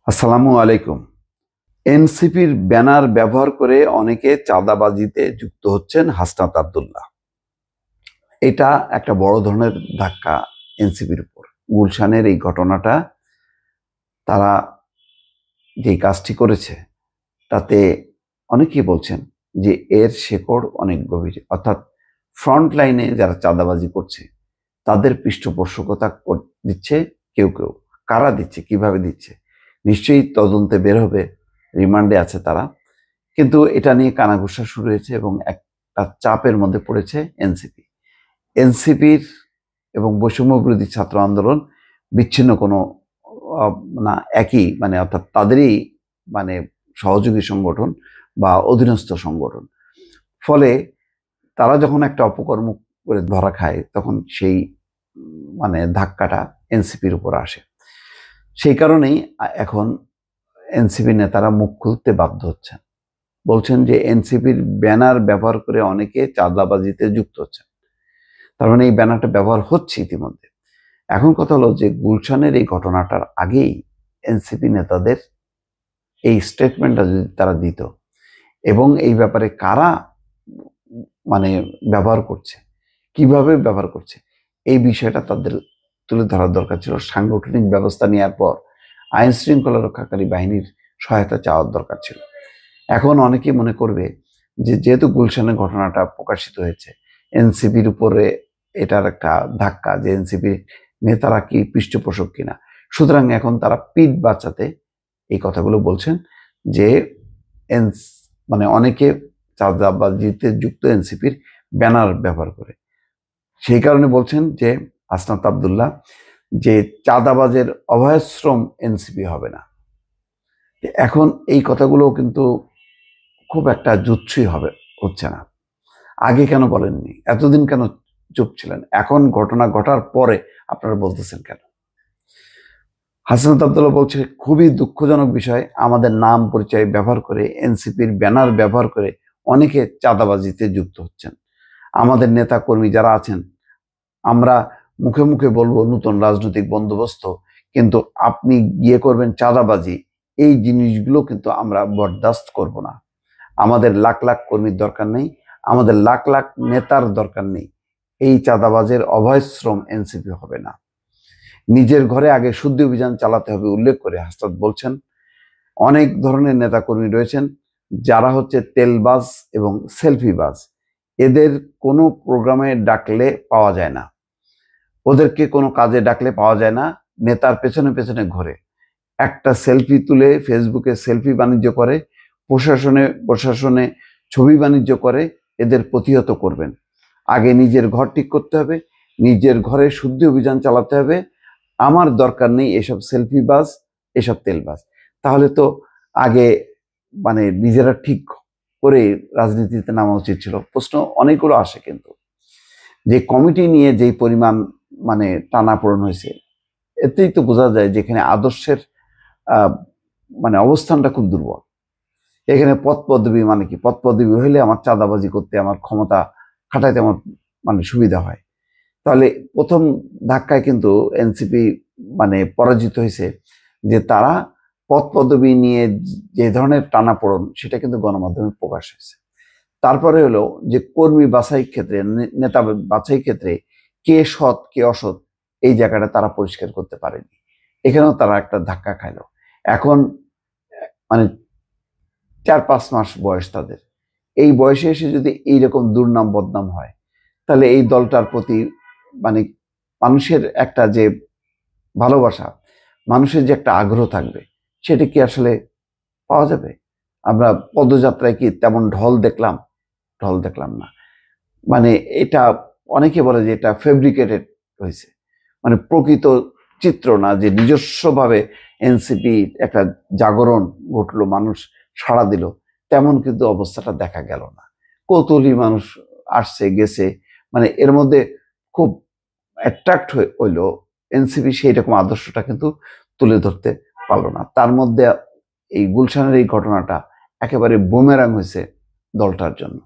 আসসালামু আলাইকুম। এনসিপির ব্যানার ব্যবহার করে অনেকে চাঁদাবাজিতে যুক্ত হচ্ছেন হাসনাত আব্দুল্লাহ। এটা একটা বড় ধরনের ধাক্কা এনসিপির উপর। গুলশানের এই ঘটনাটা, তারা যে কাজটি করেছে তাতে অনেকেই বলছেন যে এর শেকড় অনেক গভীর, অর্থাৎ ফ্রন্ট লাইনে যারা চাঁদাবাজি করছে তাদের পৃষ্ঠপোষকতা দিচ্ছে কেউ কেউ। কারা দিচ্ছে, কিভাবে দিচ্ছে, নিশ্চয়ই তদন্তে বের হবে। রিমান্ডে আছে তারা, কিন্তু এটা নিয়ে কানাঘুষা শুরু হয়েছে এবং একটা চাপের মধ্যে পড়েছে এনসিপি। এনসিপির এবং বৈষম্য বিরোধী ছাত্র আন্দোলন বিচ্ছিন্ন কোনো না, একই অর্থাৎ তাদেরই সহযোগী সংগঠন বা অধীনস্থ সংগঠন। ফলে তারা যখন একটা অপকর্ম করে ধরা খায় তখন সেই ধাক্কাটা এনসিপির উপর আসে। সেই কারণেই এখন এনসিপি নেতারা মুখ খুলতে বাধ্য হচ্ছেন, বলছেন যে এনসিপির ব্যানার ব্যবহার করে অনেকে চাঁদাবাজিতে যুক্ত হচ্ছেন। তার মানে এই ব্যানারটা ব্যবহার হচ্ছে ইতিমধ্যে। এখন কথা হলো যে গুলশানের এই ঘটনাটার আগেই এনসিপি নেতাদের এই স্টেটমেন্টটা যদি তারা দিত এবং এই ব্যাপারে কারা ব্যবহার করছে, কিভাবে ব্যবহার করছে, এই বিষয়টা তাদের তুলে ধরার দরকার ছিল। সাংগঠনিক ব্যবস্থা নেওয়ার পর আইন শৃঙ্খলা রক্ষাকারী বাহিনীর সহায়তা চাওয়ার দরকার ছিল। এখন অনেকেই মনে করবে যে যেহেতু গুলশানের ঘটনাটা প্রকাশিত হয়েছে, এনসিপির উপরে এটার একটা ধাক্কা, যে এনসিপি নেতারা কি পৃষ্ঠপোষক কিনা, সুতরাং এখন তারা পিঠ বাঁচাতে এই কথাগুলো বলছেন যে অনেকে চাঁদাবাজিতে যুক্ত এনসিপির ব্যানার ব্যবহার করে। সেই কারণে বলছেন যে হাসনাত আব্দুল্লাহ যে চাঁদাবাজের অভয়াশ্রম এনসিপি হবে না। এখন এই কথাগুলো কিন্তু খুব একটা জুৎসই হচ্ছে না। আগে কেন বলেননি, এতদিন কেন চুপ ছিলেন, এখন ঘটনা ঘটার পরে আপনারা বলতেছেন কেন? হাসনাত আব্দুল্লাহ বলছে, খুবই দুঃখজনক বিষয়, আমাদের নাম পরিচয় ব্যবহার করে এনসিপির ব্যানার ব্যবহার করে অনেকে চাঁদাবাজিতে যুক্ত হচ্ছেন। আমাদের নেতা কর্মী যারা আছেন, আমরা মুখে মুখে বলবো নতুন রাজনৈতিক বন্দোবস্ত, কিন্তু আপনি গিয়ে করবেন চাঁদাবাজি, এই জিনিসগুলো কিন্তু আমরা বরদাস্ত করব না। আমাদের লাখ লাখ কর্মীর দরকার নেই, আমাদের লাখ লাখ নেতার দরকার নেই। এই চাঁদাবাজের অভয়শ্রম এনসিপি হবে না। নিজের ঘরে আগে শুদ্ধি অভিযান চালাতে হবে উল্লেখ করে হাসনাত বলছেন, অনেক ধরনের নেতাকর্মী রয়েছেন যারা হচ্ছে তেলবাজ এবং সেলফিবাজ। এদের কোনো প্রোগ্রামে ডাকলে পাওয়া যায় না, ওদেরকে কোনো কাজে ডাকলে পাওয়া যায় না। নেতার পেছনে পেছনে ঘোরে, একটা সেলফি তুলে ফেসবুকে সেলফি বাণিজ্য করে, প্রশাসনে ছবি বাণিজ্য করে। এদের প্রতিহত করবেন। আগে নিজের ঘর ঠিক করতে হবে, নিজের ঘরে শুদ্ধি অভিযান চালাতে হবে। আমার দরকার নেই এসব সেলফিবাজ, এসব তেলবাজ। তাহলে তো আগে নিজেরা ঠিক করে রাজনীতিতে নামা উচিত ছিল। প্রশ্ন অনেকগুলো আসে, কিন্তু যে কমিটি নিয়ে যেই পরিমাণ টানাপোড়েন হয়েছে, এতেই তো বোঝা যায় যেখানে আদর্শের অবস্থানটা খুব দুর্বল। এখানে পদ পদবি কি, পদ পদবি হইলে আমার চাঁদাবাজি করতে, আমার ক্ষমতা খাটাইতে আমার সুবিধা হয়। তাহলে প্রথম ধাক্কায় কিন্তু এনসিপি পরাজিত হয়েছে, যে তারা পদ পদবি নিয়ে যে ধরনের টানাপোড়েন, সেটা কিন্তু গণমাধ্যমে প্রকাশ হয়েছে। তারপরে হলো যে কর্মী বাছাই ক্ষেত্রে, নেতা বাছাই ক্ষেত্রে কে সৎ কে অসৎ, এই জায়গাটা তারা পরিষ্কার করতে পারেনি। এখানেও তারা একটা ধাক্কা খাইল। এখন 4-5 মাস বয়স তাদের, এই বয়সে এসে যদি এইরকম দুর্নাম বদনাম হয়, তাহলে এই দলটার প্রতি মানুষের একটা যে ভালোবাসা, মানুষের যে একটা আগ্রহ থাকবে, সেটা কি আসলে পাওয়া যাবে? আমরা পদযাত্রায় কি তেমন ঢল দেখলাম না। এটা অনেকে বলে যে এটা ফেব্রিকেটেড হয়েছে, প্রকৃত চিত্র না, যে নিজস্বভাবে এনসিপি একটা জাগরণ ঘটলো, মানুষ সাড়া দিল, তেমন কিন্তু অবস্থাটা দেখা গেল না। কৌতূহলী মানুষ আসছে গেছে, এর মধ্যে খুব অ্যাট্রাক্ট হইলো এনসিপি, সেই রকম আদর্শটা কিন্তু তুলে ধরতে পারলো না। তার মধ্যে এই গুলশানের এই ঘটনাটা একেবারে বুমেরাং হয়েছে দলটার জন্য।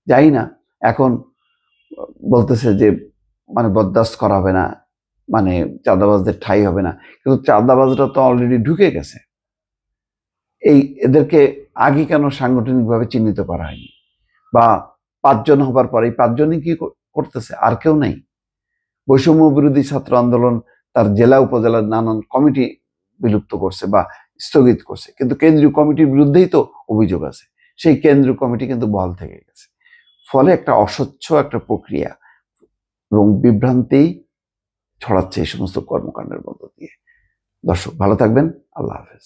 যাই না, এখন বলতেছে যে বরদাস্ত করা হবে না, চাঁদাবাজদের ঠাঁই হবে না, কিন্তু চাঁদাবাজরা তো অলরেডি ঢুকে গেছে। এদেরকে আগে কেন সাংগঠনিকভাবে চিহ্নিত করা হয়নি? বা 5 জন হবার পরে এই 5 জনই কি করতেছে? আর কেউ নাই? বৈষম্য বিরোধী ছাত্র আন্দোলন তার জেলা উপজেলার নানান কমিটি বিলুপ্ত করছে বা স্থগিত করছে, কিন্তু কেন্দ্রীয় কমিটির বিরুদ্ধেই তো অভিযোগ আছে। সেই কেন্দ্রীয় কমিটি কিন্তু বহাল থেকে গেছে। ফলে একটা অস্বচ্ছ একটা প্রক্রিয়া এবং বিভ্রান্তি ছড়াচ্ছে এই সমস্ত কর্মকাণ্ডের মধ্য দিয়ে। দর্শক ভালো থাকবেন। আল্লাহ হাফেজ।